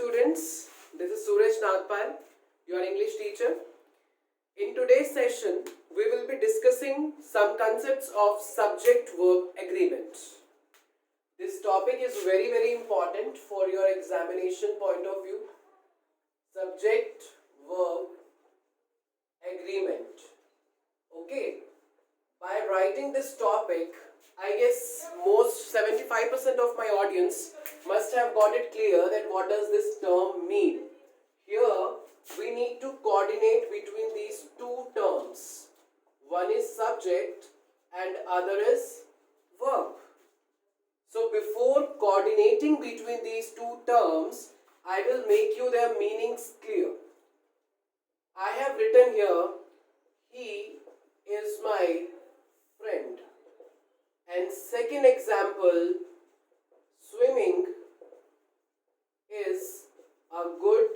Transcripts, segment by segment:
students, this is Suraj Nagpal, your English teacher. In today's session, we will be discussing some concepts of subject-verb agreement. This topic is very important for your examination point of view. Subject-verb agreement. Okay, by writing this topic, I guess most 75% of my audience must have got it clear that what does this term mean. Here we need to coordinate between these two terms. One is subject and other is verb. So before coordinating between these two terms, I will make you their meanings clear. I have written here, he is my friend. And second example, swimming is a good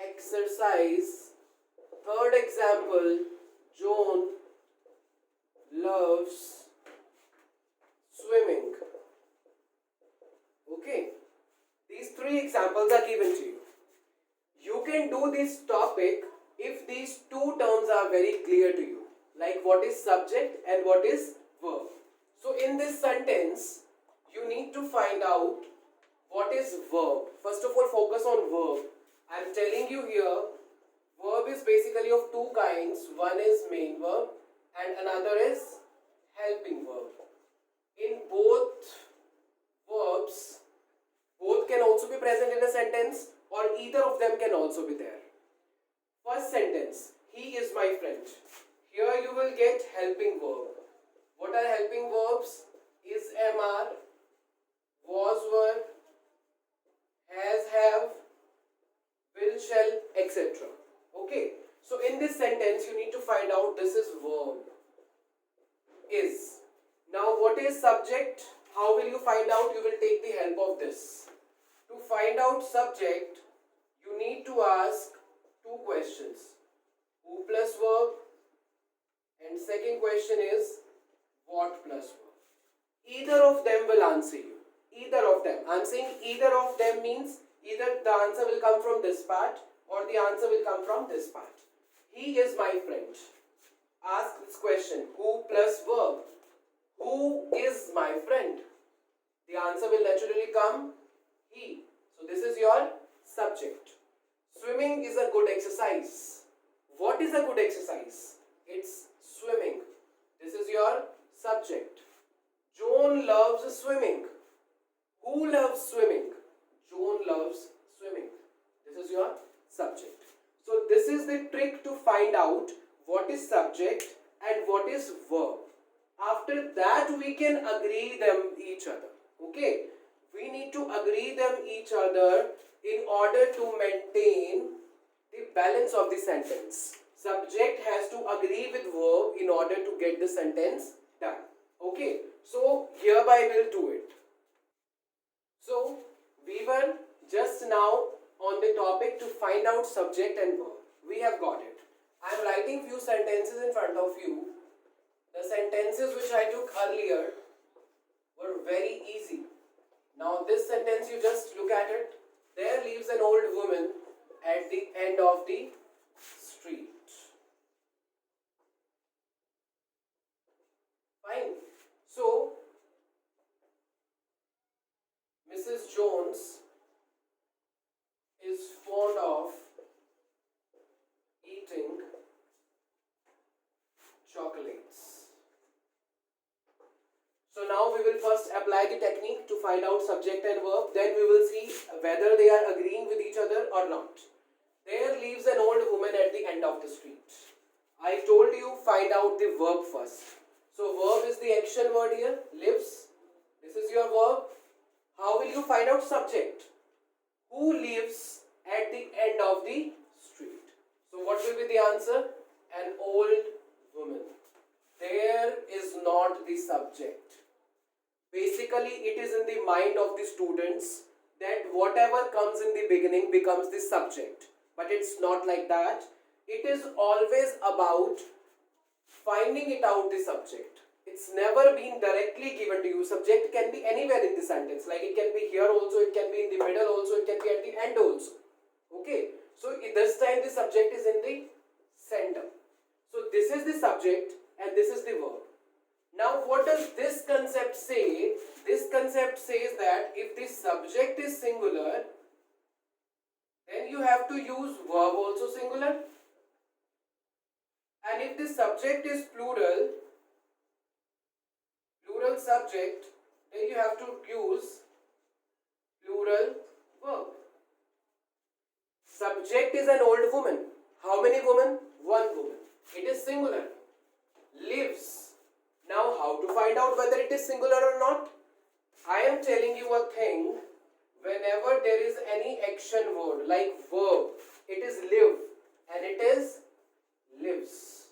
exercise. Third example, John loves swimming. Okay, these three examples are given to you. You can do this topic if these two terms are very clear to you, like what is subject and what is verb. So in this sentence, you need to find out what is verb. First of all, focus on verb. I am telling you here, verb is basically of two kinds. One is main verb and another is helping verb. In both verbs, both can also be present in a sentence or either of them can also be there. First sentence, he is my friend. Here you will get helping verb. What are helping verbs? Is, am, are, was, were, has, have, will, shall, etc. Okay. So in this sentence you need to find out this is verb. Is. Now what is subject? How will you find out? You will take the help of this. To find out subject, you need to ask two questions. Who plus verb? And second question is what plus verb? Either of them will answer you. Either of them. I am saying either of them means either the answer will come from this part or the answer will come from this part. He is my friend. Ask this question. Who plus verb? Who is my friend? The answer will naturally come he. So this is your subject. Swimming is a good exercise. What is a good exercise? It's swimming. This is your subject. John loves swimming. Who loves swimming? John loves swimming. This is your subject. So this is the trick to find out what is subject and what is verb. After that we can agree them each other. Okay. We need to agree them each other in order to maintain the balance of the sentence. Subject has to agree with verb in order to get the sentence done. Okay, so hereby we'll do it. So we were just now on the topic to find out subject and verb. We have got it. I am writing few sentences in front of you. The sentences which I took earlier were very easy. Now this sentence, you just look at it. There lives an old woman at the end of the street. Fine. So Mrs. Jones is fond of eating chocolates. So now we will first apply the technique to find out subject and verb. Then we will see whether they are agreeing with each other or not. There lives an old woman at the end of the street. I told you find out the verb first. So verb is the action word here, lives. This is your verb. How will you find out subject? Who lives at the end of the street? So what will be the answer? An old woman. There is not the subject. Basically, it is in the mind of the students that whatever comes in the beginning becomes the subject. But it's not like that. It is always about finding it out the subject. It's never been directly given to you. Subject can be anywhere in the sentence. Like it can be here also, it can be in the middle also, it can be at the end also. Okay, so this time the subject is in the center. So this is the subject and this is the verb. Now what does this concept say? This concept says that if the subject is singular, then you have to use verb also singular. And if the subject is plural subject, then you have to use plural verb. Subject is an old woman. How many women? One woman. It is singular. Lives. Now how to find out whether it is singular or not? I am telling you a thing. Whenever there is any action word like verb, it is live and it is lives.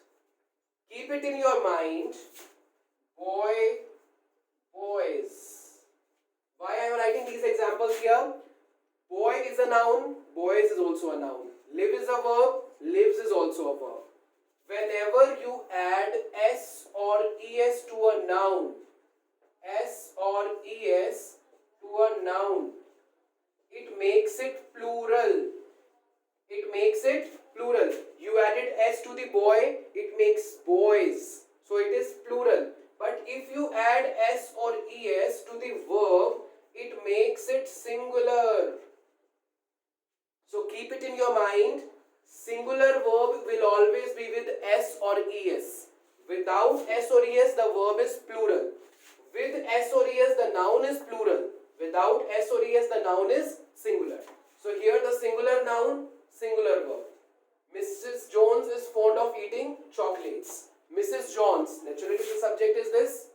Keep it in your mind. Boy, boys. Why I am writing these examples here? Boy is a noun, boys is also a noun. Live is a verb, lives is also a verb. Whenever you add s or es to a noun, s or es to a noun, it makes it plural. It makes it plural. You added s to the boy, it makes boys. So it is plural. But if you add s or es to the verb, it makes it singular. So keep it in your mind. Singular verb will always be with s or es. Without s or es, the verb is plural. With s or es, the noun is plural. Without s or es, the noun is singular. So here the singular noun, singular verb. Mrs. Jones is fond of eating chocolates. Mrs. Jones, naturally the subject is this.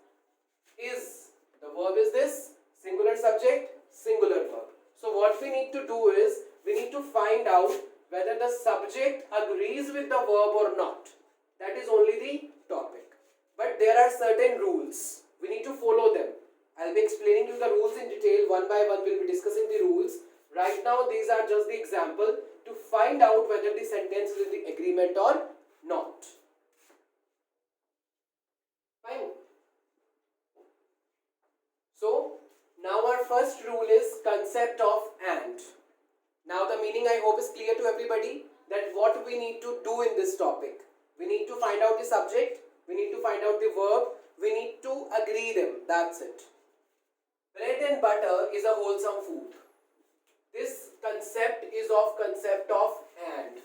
Is. The verb is this. Singular subject, singular verb. So what we need to do is, we need to find out whether the subject agrees with the verb or not. That is only the topic. But there are certain rules. We need to follow them. I'll be explaining you the rules in detail. One by one we'll be discussing the rules. Right now these are just the example to find out whether the sentence is in the agreement or not. Fine. So now our first rule is concept of and. Now the meaning I hope is clear to everybody, that what we need to do in this topic. We need to find out the subject, we need to find out the verb, we need to agree them. That's it. Bread and butter is a wholesome food. This concept is of concept of and.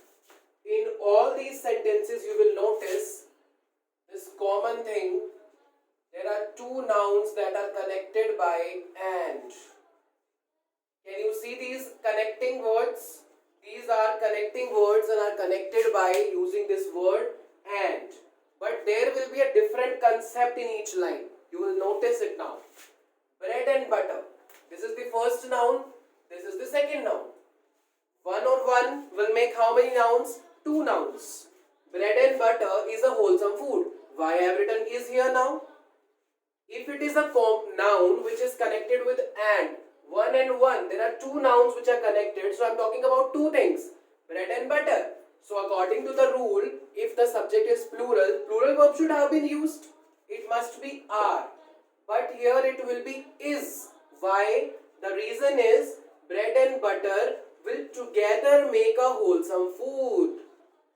In all these sentences you will notice this common thing. There are two nouns that are connected by and. Can you see these connecting words? These are connecting words and are connected by using this word and. But there will be a different concept in each line. You will notice it now. Bread and butter. This is the first noun. This is the second noun. One or one will make how many nouns? Two nouns. Bread and butter is a wholesome food. Why I have written is here now? If it is a noun which is connected with and, one and one, there are two nouns which are connected. So I am talking about two things. Bread and butter. So according to the rule, if the subject is plural, plural verb should have been used. It must be are. But here it will be is. Why? The reason is bread and butter will together make a wholesome food.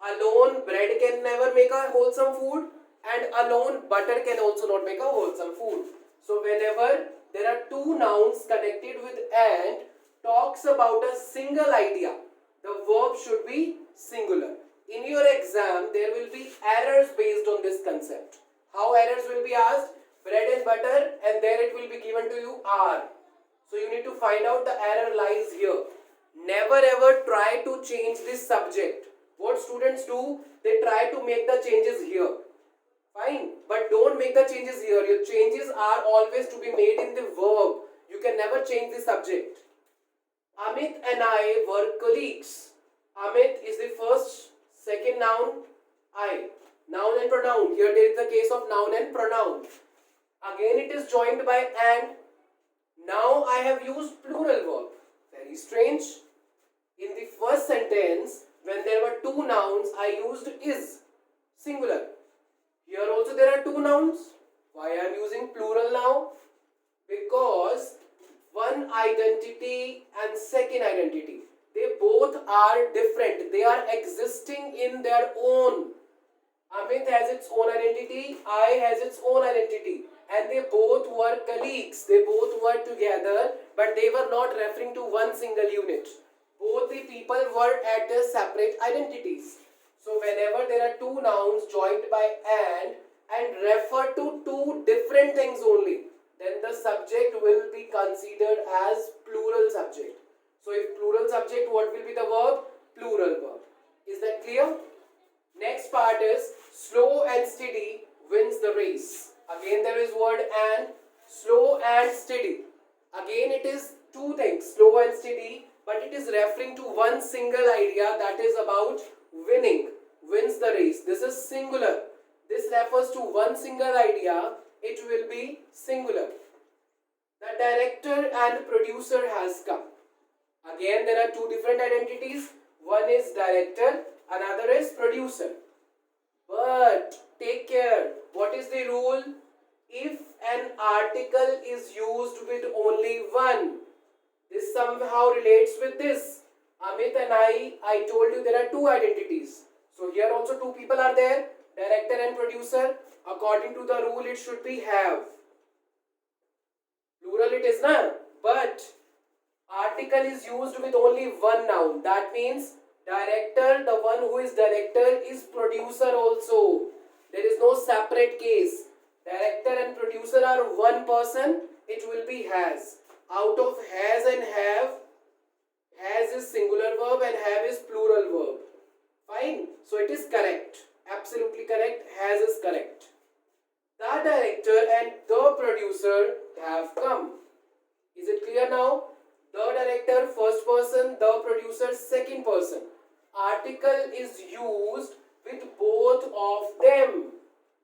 Alone bread can never make a wholesome food, and alone butter can also not make a wholesome food. So whenever there are two nouns connected with and, talks about a single idea, the verb should be singular. In your exam, there will be errors based on this concept. How errors will be asked? Bread and butter, and there it will be given to you are. So you need to find out the error lies here. Never ever try to change this subject. What students do? They try to make the changes here. Fine, but don't make the changes here. Your changes are always to be made in the verb. You can never change the subject. Amit and I were colleagues. Amit is the first, second noun, I. Noun and pronoun. Here there is the case of noun and pronoun. Again it is joined by and. Now I have used plural verb. Very strange. In the first sentence, when there were two nouns, I used is, singular. Here also there are two nouns. Why I am using plural now? Because one identity and second identity. They both are different. They are existing in their own. Amit has its own identity, I has its own identity, and they both were colleagues, they both were together, but they were not referring to one single unit. Both the people were at their separate identities. So whenever there are two nouns joined by and refer to two different things only, then the subject will be considered as plural subject. So if plural subject, what will be the verb? Plural verb. Is that clear? Next part is slow and steady wins the race. Again there is word and, slow and steady. Again it is two things, slow and steady, but it is referring to one single idea, that is about winning, wins the race. This is singular. This refers to one single idea, it will be singular. The director and producer has come. Again there are two different identities. One is director, another is producer. But take care, what is the rule? If an article is used with only one, this somehow relates with this. Amit and I told you there are two identities. So here also two people are there, director and producer. According to the rule, it should be have. Plural it is not, but article is used with only one noun. That means director, the one who is director, is producer also. There is no separate case. Director and producer are one person, it will be has. Out of has and have, has is singular verb and have is plural verb. Fine. So it is correct. Absolutely correct. Has is correct. The director and the producer have come. Is it clear now? The director first person, the producer second person. Article is used with both of them.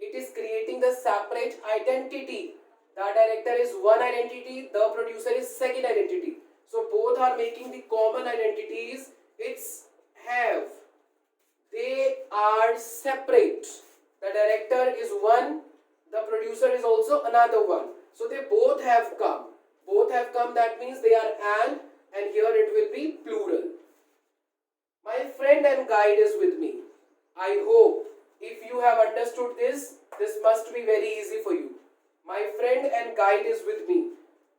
It is creating the separate identity. The director is one identity, the producer is second identity. So both are making the common identities. It's have. They are separate. The director is one, the producer is also another one. So they both have come. Both have come, that means they are and here it will be plural. My friend and guide is with me. I hope if you have understood this must be very easy for you. My friend and guide is with me.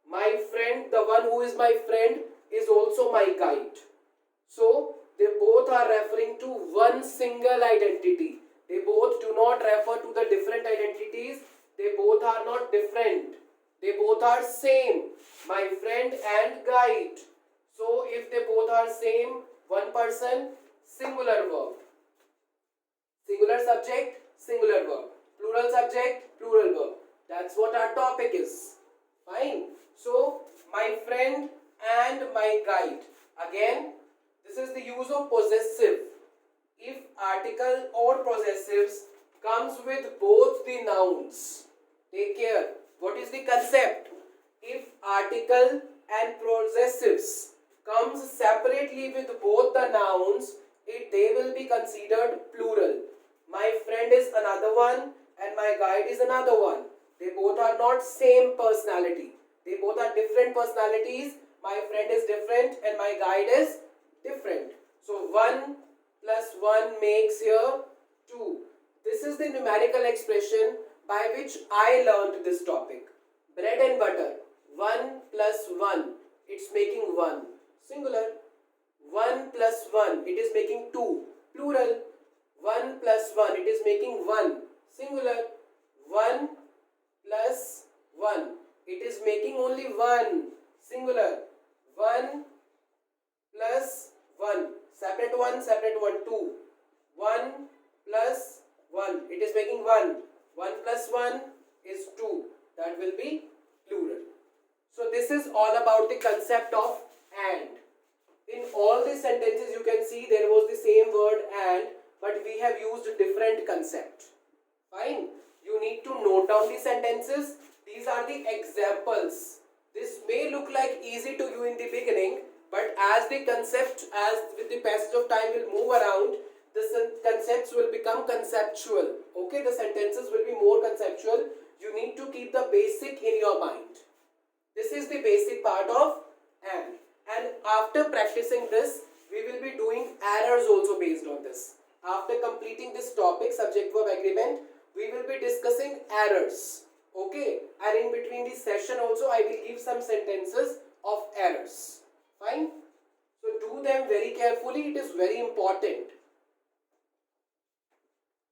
My friend, the one who is my friend, is also my guide. So they both are referring to one single identity. They both do not refer to the different identities. They both are not different. They both are same. My friend and guide. So if they both are same, one person, singular verb. Singular subject, singular verb. Plural subject, plural verb. That's what our topic is. Fine. So my friend and my guide. Again, this is the use of possessive. If article or possessives comes with both the nouns, take care. What is the concept? If article and possessives comes separately with both the nouns, they will be considered plural. My friend is another one and my guide is another one. They both are not same personality. They both are different personalities. My friend is different and my guide is different. So 1 plus 1 makes here 2. This is the numerical expression by which I learned this topic. Bread and butter. 1 plus 1. It's making 1. Singular. 1 plus 1. It is making 2. Plural. 1 plus 1. It is making 1. Singular. 1 plus 1. It is making only 1. Singular. 1 plus 1. Separate 1, separate 1, 2. 1 plus 1. It is making 1. 1 plus 1 is 2. That will be plural. So this is all about the concept of and. In all these sentences you can see there was the same word and, but we have used a different concept. Fine. You need to note down the sentences. These are the examples. This may look like easy to you in the beginning, but as the concept, as with the passage of time will move around, the concepts will become conceptual. Okay, the sentences will be more conceptual. You need to keep the basic in your mind. This is the basic part of after practicing this, we will be doing errors also based on this. After completing this topic, subject verb agreement, we will be discussing errors. Okay, and in between the session also I will give some sentences of errors. Fine. So do them very carefully. It is very important.